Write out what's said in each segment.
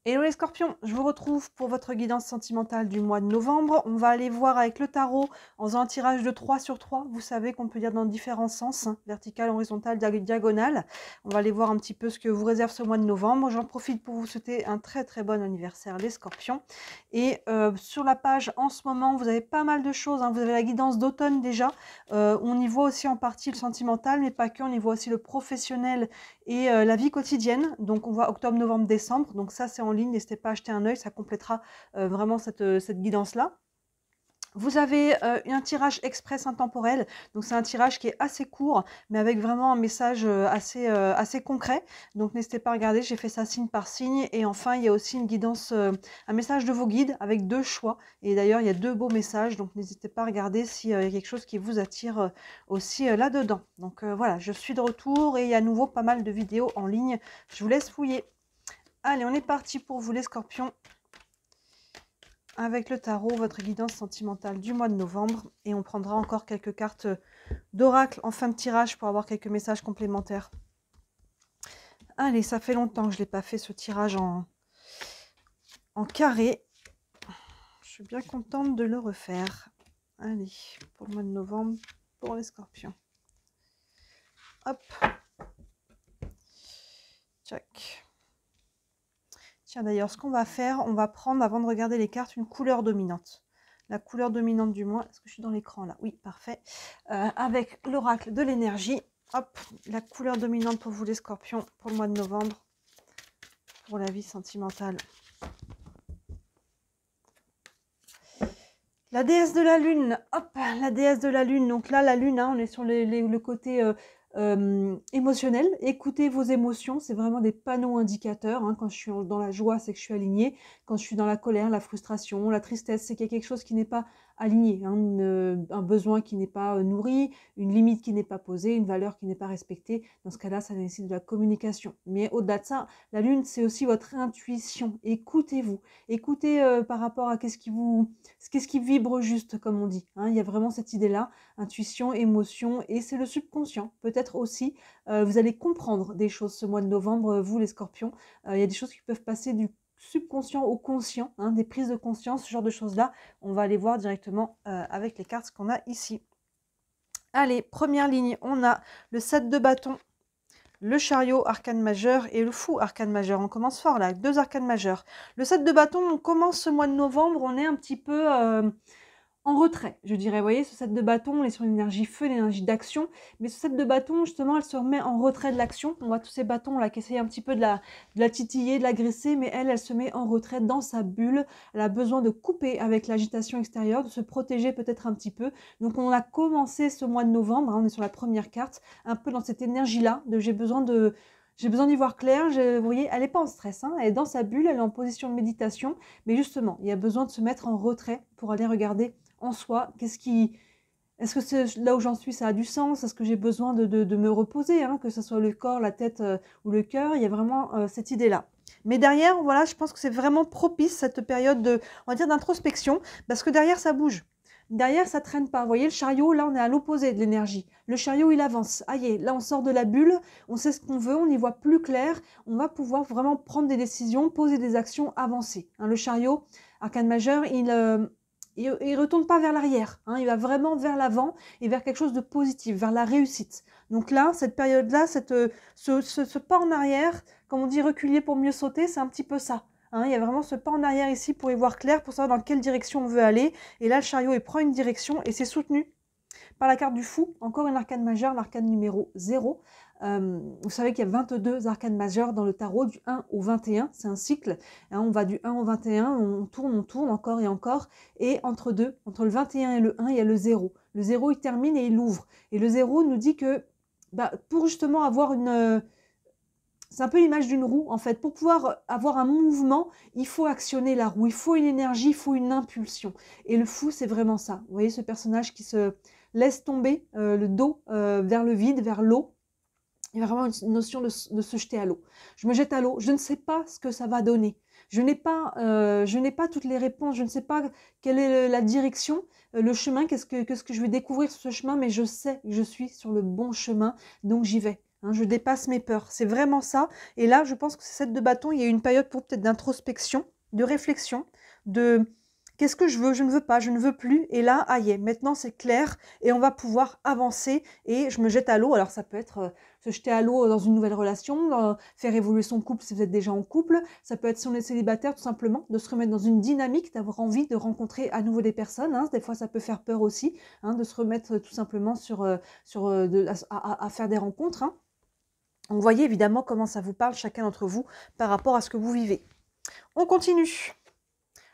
Hello les scorpions, je vous retrouve pour votre guidance sentimentale du mois de novembre. On va aller voir avec le tarot en faisant un tirage de 3 sur 3. Vous savez qu'on peut dire dans différents sens, hein, vertical, horizontal, diagonal. On va aller voir un petit peu ce que vous réserve ce mois de novembre. J'en profite pour vous souhaiter un très bon anniversaire les scorpions. Et sur la page en ce moment, vous avez pas mal de choses, hein. Vous avez la guidance d'automne déjà. On y voit aussi en partie le sentimental, mais pas que. On y voit aussi le professionnel et la vie quotidienne. Donc on voit octobre, novembre, décembre. Donc ça c'est en ligne, n'hésitez pas à jeter un œil, ça complétera vraiment cette guidance-là. Vous avez un tirage express intemporel, donc c'est un tirage qui est assez court, mais avec vraiment un message assez concret. Donc n'hésitez pas à regarder, j'ai fait ça signe par signe. Et enfin, il y a aussi une guidance, un message de vos guides avec 2 choix. Et d'ailleurs, il y a 2 beaux messages, donc n'hésitez pas à regarder s'il y a quelque chose qui vous attire aussi là-dedans. Donc voilà, je suis de retour et il y a à nouveau pas mal de vidéos en ligne. Je vous laisse fouiller. Allez, on est parti pour vous les scorpions. Avec le tarot, votre guidance sentimentale du mois de novembre. Et on prendra encore quelques cartes d'oracle en fin de tirage pour avoir quelques messages complémentaires. Allez, ça fait longtemps que je n'ai pas fait ce tirage en carré. Je suis bien contente de le refaire. Allez, pour le mois de novembre, pour les scorpions. Hop. Tchac. Tiens, d'ailleurs, ce qu'on va faire, on va prendre, avant de regarder les cartes, une couleur dominante. La couleur dominante du mois. Est-ce que je suis dans l'écran là? Oui, parfait. Avec l'oracle de l'énergie. Hop, la couleur dominante pour vous les scorpions pour le mois de novembre. Pour la vie sentimentale. La déesse de la lune. Hop, la déesse de la lune. Donc là, la lune, hein, on est sur le côté émotionnel. Écoutez vos émotions, c'est vraiment des panneaux indicateurs. Hein. Quand je suis dans la joie, c'est que je suis alignée. Quand je suis dans la colère, la frustration, la tristesse, c'est qu'il y a quelque chose qui n'est pas aligné. Hein. Un besoin qui n'est pas nourri, une limite qui n'est pas posée, une valeur qui n'est pas respectée. Dans ce cas-là, ça nécessite de la communication. Mais au-delà de ça, la lune, c'est aussi votre intuition. Écoutez-vous. Écoutez par rapport à qu'est-ce qui vibre juste, comme on dit. Hein. Il y a vraiment cette idée-là, intuition, émotion, et c'est le subconscient. Peut-être aussi, vous allez comprendre des choses ce mois de novembre, vous les scorpions. Il y a des choses qui peuvent passer du subconscient au conscient, hein, des prises de conscience, ce genre de choses-là. On va aller voir directement avec les cartes qu'on a ici. Allez, première ligne, on a le 7 de bâton, le chariot, arcane majeur, et le fou, arcane majeur. On commence fort là, 2 arcanes majeurs. Le 7 de bâton, on commence ce mois de novembre, on est un petit peu en retrait, je dirais. Vous voyez, ce 7 de bâton, on est sur une énergie feu, une énergie d'action. Mais ce 7 de bâton, justement, elle se remet en retrait de l'action. On voit tous ces bâtons là qui essayent un petit peu de la titiller, de l'agresser, mais elle se met en retrait dans sa bulle. Elle a besoin de couper avec l'agitation extérieure, de se protéger peut-être un petit peu. Donc on a commencé ce mois de novembre, hein, on est sur la première carte, un peu dans cette énergie-là, de j'ai besoin d'y voir clair. Vous voyez, elle n'est pas en stress, hein, elle est dans sa bulle, elle est en position de méditation. Mais justement, il y a besoin de se mettre en retrait pour aller regarder en soi, est-ce que là où j'en suis, ça a du sens? Est-ce que j'ai besoin de me reposer, hein, que ce soit le corps, la tête ou le cœur? Il y a vraiment cette idée-là. Mais derrière, voilà, je pense que c'est vraiment propice cette période on va dire, d'introspection, parce que derrière, ça bouge. Derrière, ça traîne pas. Vous voyez, le chariot, là, on est à l'opposé de l'énergie. Le chariot, il avance. Aïe, là, on sort de la bulle, on sait ce qu'on veut, on y voit plus clair, on va pouvoir vraiment prendre des décisions, poser des actions, avancer. Hein, le chariot, arcane majeur, il retourne pas vers l'arrière, hein, il va vraiment vers l'avant et vers quelque chose de positif, vers la réussite. Donc là, cette période-là, ce pas en arrière, comme on dit reculer pour mieux sauter, c'est un petit peu ça. Hein, il y a vraiment ce pas en arrière ici pour y voir clair, pour savoir dans quelle direction on veut aller. Et là, le chariot, il prend une direction et c'est soutenu par la carte du fou, encore une arcane majeure, l'arcane numéro 0. Vous savez qu'il y a 22 arcanes majeures dans le tarot, du 1 au 21, c'est un cycle. Hein, on va du 1 au 21, on tourne encore et encore. Et entre le 21 et le 1, il y a le 0. Le 0, il termine et il ouvre. Et le 0 nous dit que pour justement avoir une... c'est un peu l'image d'une roue, en fait. Pour pouvoir avoir un mouvement, il faut actionner la roue. Il faut une énergie, il faut une impulsion. Et le fou, c'est vraiment ça. Vous voyez ce personnage qui se laisse tomber le dos vers le vide, vers l'eau. Il y a vraiment une notion de se jeter à l'eau. Je me jette à l'eau, je ne sais pas ce que ça va donner. Je n'ai pas toutes les réponses, je ne sais pas quelle est la direction, le chemin, qu'est-ce que je vais découvrir sur ce chemin, mais je sais que je suis sur le bon chemin, donc j'y vais. hein, je dépasse mes peurs. C'est vraiment ça. Et là, je pense que c'est 7 de bâton. Il y a une période pour peut-être d'introspection, de réflexion, de qu'est-ce que je veux, je ne veux pas, je ne veux plus. Et là, aïe, maintenant c'est clair et on va pouvoir avancer et je me jette à l'eau. Alors ça peut être se jeter à l'eau dans une nouvelle relation, faire évoluer son couple si vous êtes déjà en couple. Ça peut être si on est célibataire tout simplement, de se remettre dans une dynamique, d'avoir envie de rencontrer à nouveau des personnes. Hein. Des fois ça peut faire peur aussi, hein, de se remettre tout simplement à faire des rencontres. Hein. Donc voyez évidemment comment ça vous parle chacun d'entre vous par rapport à ce que vous vivez. On continue.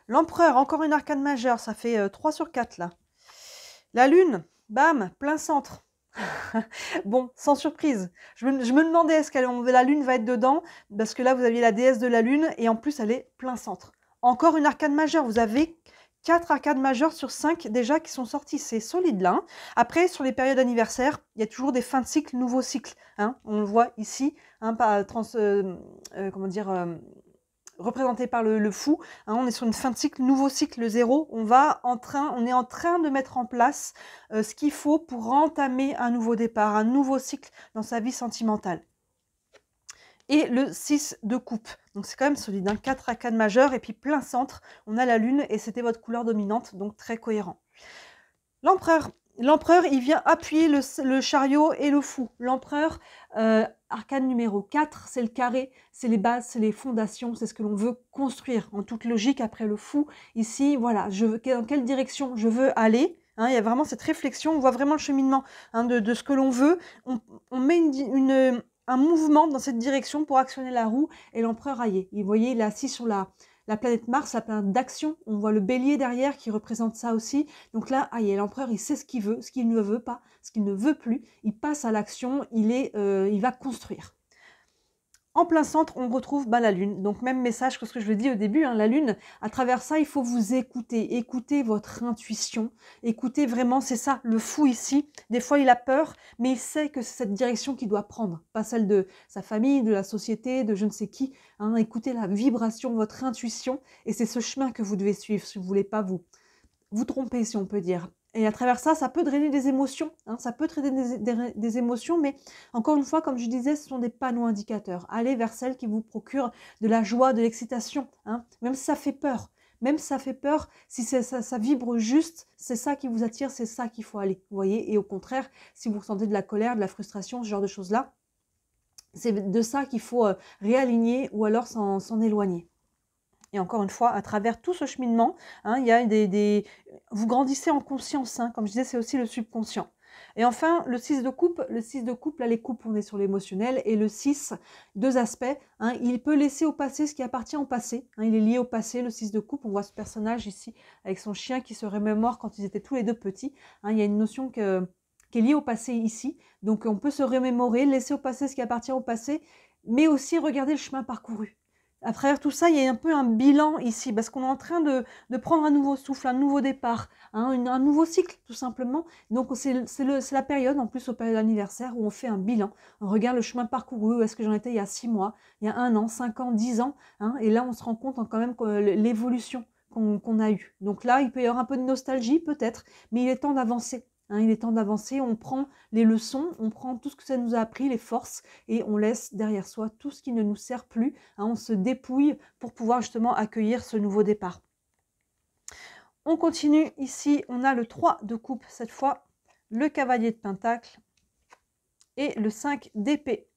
L'empereur, encore une arcane majeure, ça fait 3 sur 4 là. La lune, bam, plein centre. Bon, sans surprise. Je me demandais est-ce que la lune va être dedans, parce que là vous aviez la déesse de la lune et en plus elle est plein centre. Encore une arcane majeure, vous avez 4 arcanes majeures sur 5 déjà qui sont sorties, c'est solide là. Hein. Après, sur les périodes anniversaires, il y a toujours des fins de cycle, nouveaux cycles. Hein. On le voit ici, hein, représenté par le fou. Hein, on est sur une fin de cycle, nouveau cycle, le 0. On est en train de mettre en place ce qu'il faut pour entamer un nouveau départ, un nouveau cycle dans sa vie sentimentale. Et le 6 de coupe. Donc c'est quand même solide, hein, 4 arcanes majeures et puis plein centre. On a la lune et c'était votre couleur dominante, donc très cohérent. L'empereur. L'empereur, il vient appuyer le chariot et le fou. L'empereur, arcane numéro 4, c'est le carré, c'est les bases, c'est les fondations, c'est ce que l'on veut construire. En toute logique, après le fou, ici, voilà, dans quelle direction je veux aller. Hein, il y a vraiment cette réflexion, on voit vraiment le cheminement, hein, de ce que l'on veut. On met un mouvement dans cette direction pour actionner la roue et l'empereur aillé. Vous voyez, il est assis sur la planète Mars, la planète d'action. On voit le bélier derrière qui représente ça aussi. Donc là, l'empereur, il sait ce qu'il veut, ce qu'il ne veut pas, ce qu'il ne veut plus. Il passe à l'action, il va construire. En plein centre, on retrouve la lune. Donc même message que ce que je vous dis au début, hein, la lune, à travers ça, il faut vous écouter. Écoutez votre intuition. Écoutez vraiment, c'est ça, le fou ici. Des fois, il a peur, mais il sait que c'est cette direction qu'il doit prendre. Pas celle de sa famille, de la société, de je ne sais qui. Hein. Écoutez la vibration, votre intuition. Et c'est ce chemin que vous devez suivre si vous ne voulez pas vous tromper, si on peut dire. Et à travers ça, ça peut drainer des émotions. Hein, ça peut drainer des émotions, mais encore une fois, comme je disais, ce sont des panneaux indicateurs. Allez vers celles qui vous procurent de la joie, de l'excitation. Hein, même si ça fait peur. Même si ça fait peur, si ça vibre juste, c'est ça qui vous attire, c'est ça qu'il faut aller. Vous voyez. Et au contraire, si vous ressentez de la colère, de la frustration, ce genre de choses-là, c'est de ça qu'il faut réaligner ou alors s'en éloigner. Et encore une fois, à travers tout ce cheminement, hein, il y a vous grandissez en conscience. Hein, comme je disais, c'est aussi le subconscient. Et enfin, le 6 de coupe, là, les coupes, on est sur l'émotionnel. Et le 6, 2 aspects. Hein, il peut laisser au passé ce qui appartient au passé. Hein, il est lié au passé, le 6 de coupe. On voit ce personnage ici avec son chien qui se remémore quand ils étaient tous les deux petits. Hein, il y a une notion qui est liée au passé ici. Donc, on peut se remémorer, laisser au passé ce qui appartient au passé, mais aussi regarder le chemin parcouru. À travers tout ça, il y a un peu un bilan ici, parce qu'on est en train de prendre un nouveau souffle, un nouveau départ, hein, un nouveau cycle, tout simplement. Donc, c'est la période, en plus, aux périodes anniversaires, où on fait un bilan. On regarde le chemin parcouru, où est-ce que j'en étais il y a 6 mois, il y a 1 an, 5 ans, 10 ans. Hein, et là, on se rend compte quand même que l'évolution qu'on a eue. Donc là, il peut y avoir un peu de nostalgie, peut-être, mais il est temps d'avancer. Hein, il est temps d'avancer, on prend les leçons, on prend tout ce que ça nous a appris, les forces, et on laisse derrière soi tout ce qui ne nous sert plus. Hein, on se dépouille pour pouvoir justement accueillir ce nouveau départ. On continue ici, on a le 3 de coupe cette fois, le cavalier de pentacle et le 5 d'épée.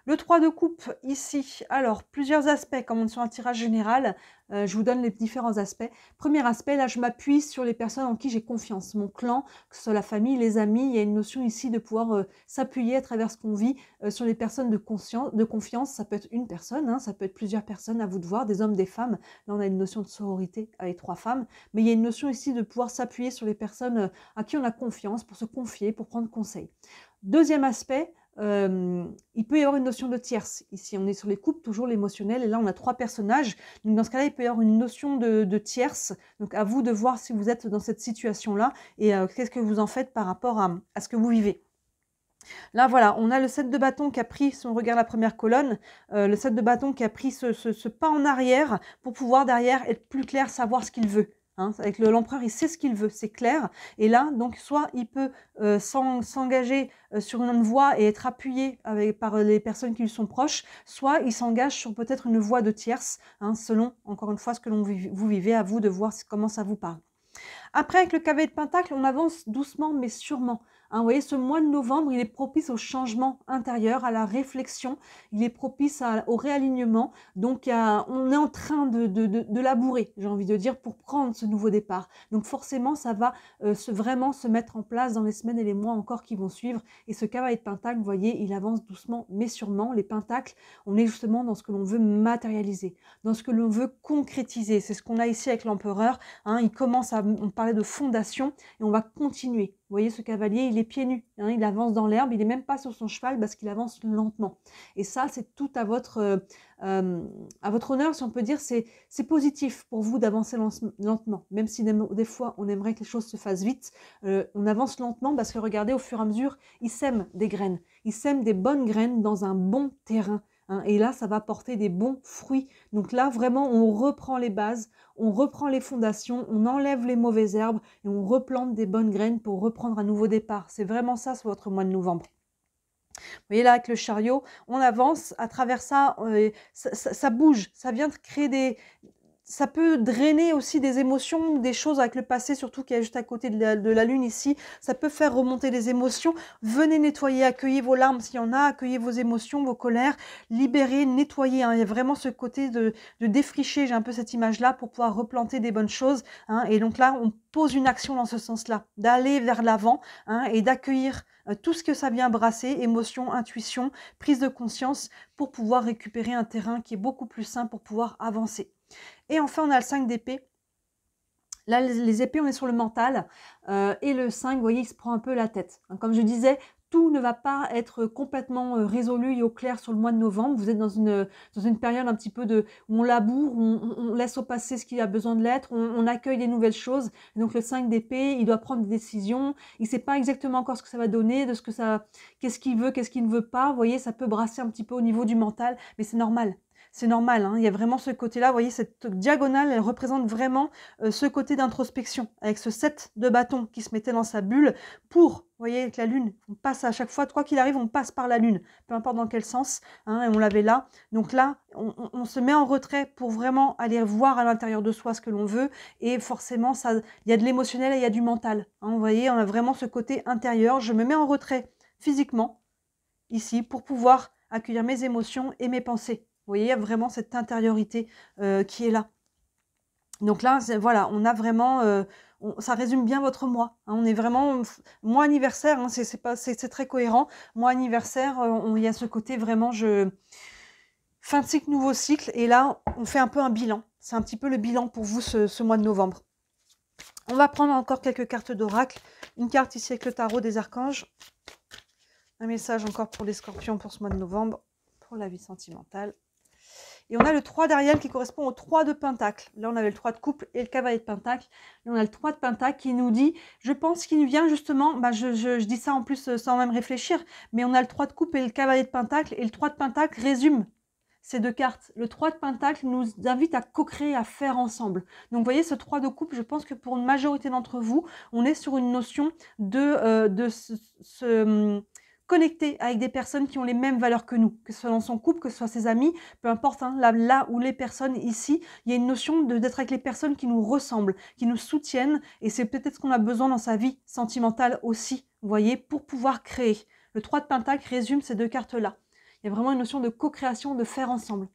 Le 3 de coupe ici, alors plusieurs aspects, comme on est sur un tirage général, je vous donne les différents aspects. Premier aspect, là je m'appuie sur les personnes en qui j'ai confiance, mon clan, que ce soit la famille, les amis, il y a une notion ici de pouvoir s'appuyer à travers ce qu'on vit sur les personnes de confiance, ça peut être une personne, hein, ça peut être plusieurs personnes, à vous de voir, des hommes, des femmes, là on a une notion de sororité avec 3 femmes, mais il y a une notion ici de pouvoir s'appuyer sur les personnes à qui on a confiance, pour se confier, pour prendre conseil. Deuxième aspect, il peut y avoir une notion de tierce. Ici, on est sur les couples, toujours l'émotionnel, et là, on a 3 personnages. Donc, dans ce cas-là, il peut y avoir une notion de tierce. Donc, à vous de voir si vous êtes dans cette situation-là et qu'est-ce que vous en faites par rapport à ce que vous vivez. Là, voilà, on a le 7 de bâton qui a pris, si on regarde la première colonne, le 7 de bâton qui a pris ce pas en arrière pour pouvoir derrière être plus clair, savoir ce qu'il veut. Hein. Avec l'empereur, il sait ce qu'il veut, c'est clair. Et là, donc, soit il peut s'engager sur une voie et être appuyé par les personnes qui lui sont proches, soit il s'engage sur peut-être une voie de tierce, hein, selon, encore une fois, ce que vous vivez, à vous de voir comment ça vous parle. Après, avec le cavalier de Pentacle, on avance doucement mais sûrement. Hein, vous voyez, ce mois de novembre, il est propice au changement intérieur, à la réflexion, il est propice au réalignement. Donc, on est en train de labourer, j'ai envie de dire, pour prendre ce nouveau départ. Donc, forcément, ça va vraiment se mettre en place dans les semaines et les mois encore qui vont suivre. Et ce cavalier de Pentacle, vous voyez, il avance doucement mais sûrement. Les Pentacles, on est justement dans ce que l'on veut matérialiser, dans ce que l'on veut concrétiser. C'est ce qu'on a ici avec l'empereur. Hein, on parlait de fondation et on va continuer. Vous voyez, ce cavalier, il est pieds nus, hein, il avance dans l'herbe, il n'est même pas sur son cheval parce qu'il avance lentement. Et ça, c'est tout à votre honneur, si on peut dire, c'est positif pour vous d'avancer lentement. Même si des fois, on aimerait que les choses se fassent vite, on avance lentement parce que regardez, au fur et à mesure, il sème des graines. Il sème des bonnes graines dans un bon terrain. Hein, et là, ça va porter des bons fruits. Donc là, vraiment, on reprend les bases, on reprend les fondations, on enlève les mauvaises herbes et on replante des bonnes graines pour reprendre un nouveau départ. C'est vraiment ça sur votre mois de novembre. Vous voyez là, avec le chariot, on avance à travers ça, ça bouge, ça vient de créer ça peut drainer aussi des émotions, des choses avec le passé, surtout qui est juste à côté de la lune ici. Ça peut faire remonter des émotions. Venez nettoyer, accueillez vos larmes s'il y en a, accueillez vos émotions, vos colères, libérez, nettoyez. Hein. Il y a vraiment ce côté de défricher, j'ai un peu cette image-là, pour pouvoir replanter des bonnes choses. Hein. Et donc là, on pose une action dans ce sens-là, d'aller vers l'avant, hein, et d'accueillir tout ce que ça vient brasser, émotion, intuition, prise de conscience, pour pouvoir récupérer un terrain qui est beaucoup plus sain pour pouvoir avancer. Et enfin, on a le 5 d'épée. Là, les épées, on est sur le mental. Et le 5, vous voyez, il se prend un peu la tête. Comme je disais, tout ne va pas être complètement résolu et au clair sur le mois de novembre. Vous êtes dans une période un petit peu où on laboure, où on laisse au passé ce qui a besoin de l'être, on accueille des nouvelles choses. Et donc le 5 d'épée, il doit prendre des décisions. Il ne sait pas exactement encore ce que ça va donner, qu'est-ce qu'il veut, qu'est-ce qu'il ne veut pas. Vous voyez, ça peut brasser un petit peu au niveau du mental, mais c'est normal. C'est normal, hein. Il y a vraiment ce côté-là, vous voyez, cette diagonale, elle représente vraiment ce côté d'introspection, avec ce 7 de bâton qui se mettait dans sa bulle vous voyez, avec la lune, on passe à chaque fois, quoi qu'il arrive, on passe par la lune, peu importe dans quel sens, hein, et on l'avait là. Donc là, on se met en retrait pour vraiment aller voir à l'intérieur de soi ce que l'on veut, et forcément, il y a de l'émotionnel et il y a du mental. Hein, vous voyez, on a vraiment ce côté intérieur, je me mets en retrait physiquement, ici, pour pouvoir accueillir mes émotions et mes pensées. Vous voyez, il y a vraiment cette intériorité qui est là. Donc là, voilà, on a vraiment, ça résume bien votre mois. Hein, on est vraiment, mois anniversaire, hein, c'est très cohérent. Mois anniversaire, il y a ce côté vraiment, fin de cycle, nouveau cycle. Et là, on fait un peu un bilan. C'est un petit peu le bilan pour vous ce mois de novembre. On va prendre encore quelques cartes d'oracle. Une carte ici avec le tarot des archanges. Un message encore pour les scorpions pour ce mois de novembre, pour la vie sentimentale. Et on a le 3 derrière qui correspond au 3 de Pentacle. Là, on avait le 3 de couple et le cavalier de Pentacle. Là, on a le 3 de Pentacle qui nous dit, je pense qu'il vient justement, je dis ça en plus sans même réfléchir, mais on a le 3 de couple et le cavalier de Pentacle. Et le 3 de Pentacle résume ces deux cartes. Le 3 de Pentacle nous invite à co-créer, à faire ensemble. Donc, vous voyez, ce 3 de couple, je pense que pour une majorité d'entre vous, on est sur une notion de connecter avec des personnes qui ont les mêmes valeurs que nous, que ce soit dans son couple, que ce soit ses amis, peu importe, hein, là où les personnes ici, il y a une notion d'être avec les personnes qui nous ressemblent, qui nous soutiennent, et c'est peut-être ce qu'on a besoin dans sa vie sentimentale aussi, vous voyez, pour pouvoir créer. Le 3 de Pentacle résume ces deux cartes-là. Il y a vraiment une notion de co-création, de faire ensemble.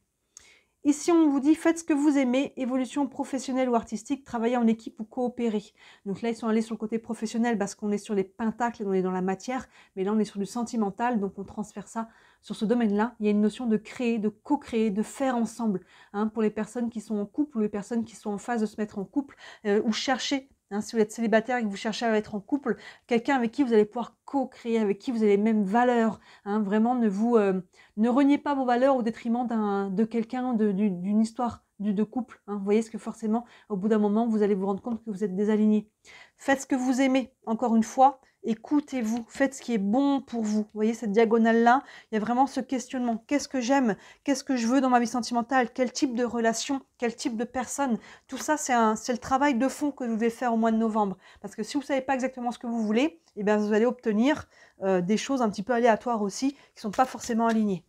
Ici, on vous dit, faites ce que vous aimez, évolution professionnelle ou artistique, travaillez en équipe ou coopérez. Donc là, ils sont allés sur le côté professionnel parce qu'on est sur les pentacles et on est dans la matière, mais là, on est sur du sentimental, donc on transfère ça sur ce domaine-là. Il y a une notion de créer, de co-créer, de faire ensemble, hein, pour les personnes qui sont en couple ou les personnes qui sont en phase de se mettre en couple ou chercher. Hein, si vous êtes célibataire et que vous cherchez à être en couple, quelqu'un avec qui vous allez pouvoir co-créer, avec qui vous avez les mêmes valeurs. Hein, vraiment, ne reniez pas vos valeurs au détriment de quelqu'un, d'une histoire de couple. Hein. Vous voyez ce que forcément, au bout d'un moment, vous allez vous rendre compte que vous êtes désaligné. Faites ce que vous aimez, encore une fois, Écoutez-vous, faites ce qui est bon pour vous. Vous voyez cette diagonale-là, il y a vraiment ce questionnement. Qu'est-ce que j'aime? Qu'est-ce que je veux dans ma vie sentimentale? Quel type de relation? Quel type de personne? Tout ça, c'est le travail de fond que vous devez faire au mois de novembre. Parce que si vous ne savez pas exactement ce que vous voulez, eh bien, vous allez obtenir des choses un petit peu aléatoires aussi, qui ne sont pas forcément alignées.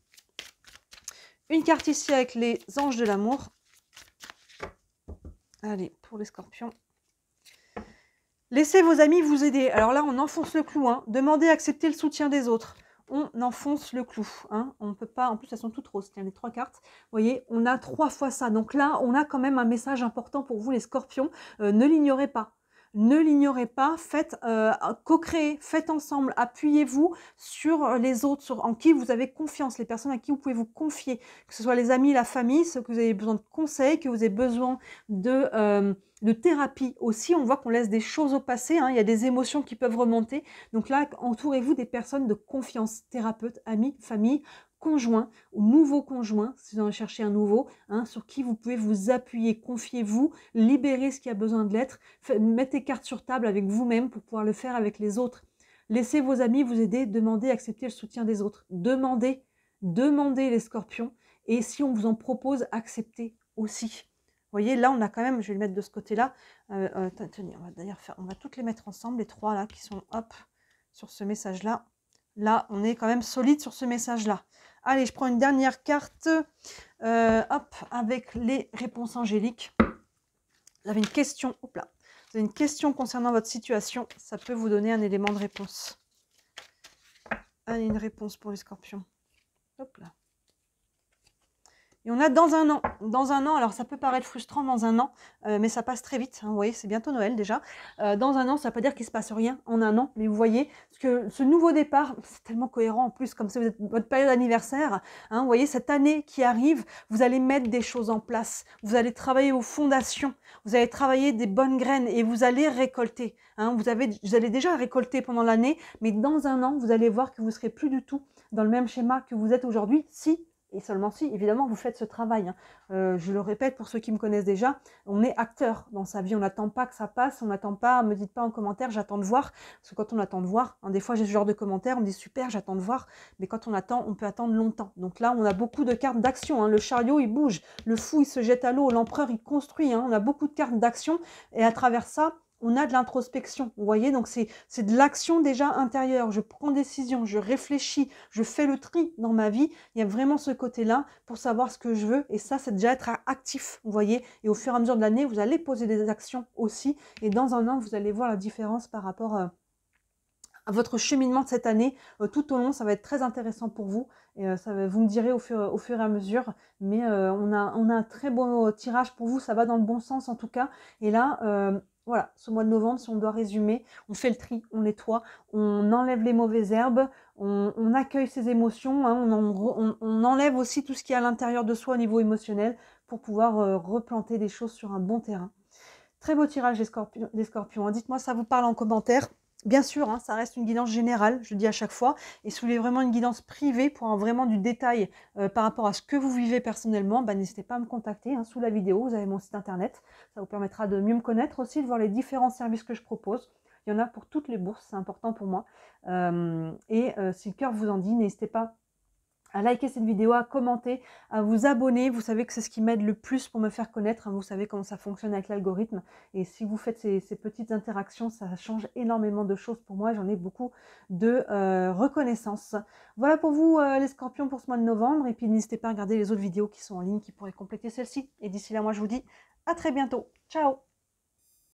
Une carte ici avec les anges de l'amour. Allez, pour les scorpions. Laissez vos amis vous aider. Alors là, on enfonce le clou. Hein. Demandez à accepter le soutien des autres. On enfonce le clou. Hein. On ne peut pas... En plus, elles sont toutes roses. Tiens, les 3 cartes. Vous voyez, on a 3 fois ça. Donc là, on a quand même un message important pour vous, les scorpions. Ne l'ignorez pas. Ne l'ignorez pas, faites co-créer, faites ensemble, appuyez-vous sur les autres, en qui vous avez confiance, les personnes à qui vous pouvez vous confier, que ce soit les amis, la famille, ceux que vous avez besoin de conseils, que vous avez besoin de thérapie aussi. On voit qu'on laisse des choses au passé, hein, il y a des émotions qui peuvent remonter. Donc là, entourez-vous des personnes de confiance, thérapeutes, amis, famille, conjoint ou nouveau conjoint, si vous en cherchez un nouveau, hein, sur qui vous pouvez vous appuyer, confiez-vous, libérez ce qui a besoin de l'être, mettez carte sur table avec vous-même pour pouvoir le faire avec les autres. Laissez vos amis vous aider, demandez, acceptez le soutien des autres. Demandez les scorpions, et si on vous en propose, acceptez aussi. Vous voyez, là, on a quand même, je vais le mettre de ce côté-là, tenez, on va d'ailleurs on va toutes les mettre ensemble, les 3 là, qui sont, hop, sur ce message-là. Là, on est quand même solide sur ce message-là. Allez, je prends une dernière carte, hop, avec les réponses angéliques. Vous avez une question, hop là, vous avez une question concernant votre situation, ça peut vous donner un élément de réponse. Allez, une réponse pour les scorpions. Hop là. Et on a dans un an, alors ça peut paraître frustrant dans un an, mais ça passe très vite, hein, vous voyez, c'est bientôt Noël déjà. Dans un an, ça ne veut pas dire qu'il ne se passe rien en un an, mais vous voyez, que ce nouveau départ, c'est tellement cohérent en plus, comme ça vous êtes votre période anniversaire, hein, vous voyez, cette année qui arrive, vous allez mettre des choses en place, vous allez travailler aux fondations, vous allez travailler des bonnes graines et vous allez récolter. Hein, vous allez déjà récolter pendant l'année, mais dans un an, vous allez voir que vous ne serez plus du tout dans le même schéma que vous êtes aujourd'hui, si et seulement si, évidemment, vous faites ce travail. Hein. Je le répète, pour ceux qui me connaissent déjà, on est acteur dans sa vie. On n'attend pas que ça passe, on n'attend pas, me dites pas en commentaire, j'attends de voir. Parce que quand on attend de voir, hein, des fois j'ai ce genre de commentaires, on me dit super, j'attends de voir. Mais quand on attend, on peut attendre longtemps. Donc là, on a beaucoup de cartes d'action. Hein. Le chariot, il bouge. Le fou, il se jette à l'eau. L'empereur, il construit. Hein. On a beaucoup de cartes d'action. Et à travers ça, on a de l'introspection, vous voyez, donc c'est de l'action déjà intérieure, je prends décision, je réfléchis, je fais le tri dans ma vie, il y a vraiment ce côté-là pour savoir ce que je veux, et ça, c'est déjà être actif, vous voyez, et au fur et à mesure de l'année, vous allez poser des actions aussi, et dans un an, vous allez voir la différence par rapport à votre cheminement de cette année, tout au long, ça va être très intéressant pour vous, et vous me direz au fur et à mesure, mais on a un très beau tirage pour vous, ça va dans le bon sens en tout cas, et là, voilà, ce mois de novembre, si on doit résumer, on fait le tri, on nettoie, on enlève les mauvaises herbes, on accueille ses émotions, hein, on enlève aussi tout ce qui est à l'intérieur de soi au niveau émotionnel pour pouvoir replanter des choses sur un bon terrain. Très beau tirage des scorpions. Dites-moi, ça vous parle en commentaire. Bien sûr, hein, ça reste une guidance générale, je le dis à chaque fois. Et si vous voulez vraiment une guidance privée pour vraiment du détail par rapport à ce que vous vivez personnellement, n'hésitez pas à me contacter. Hein, sous la vidéo, vous avez mon site internet. Ça vous permettra de mieux me connaître aussi, de voir les différents services que je propose. Il y en a pour toutes les bourses, c'est important pour moi. Si le cœur vous en dit, n'hésitez pas à liker cette vidéo, à commenter, à vous abonner. Vous savez que c'est ce qui m'aide le plus pour me faire connaître. Hein. Vous savez comment ça fonctionne avec l'algorithme. Et si vous faites ces petites interactions, ça change énormément de choses pour moi. J'en ai beaucoup de reconnaissance. Voilà pour vous les scorpions pour ce mois de novembre. Et puis n'hésitez pas à regarder les autres vidéos qui sont en ligne, qui pourraient compléter celle-ci. Et d'ici là, moi je vous dis à très bientôt. Ciao!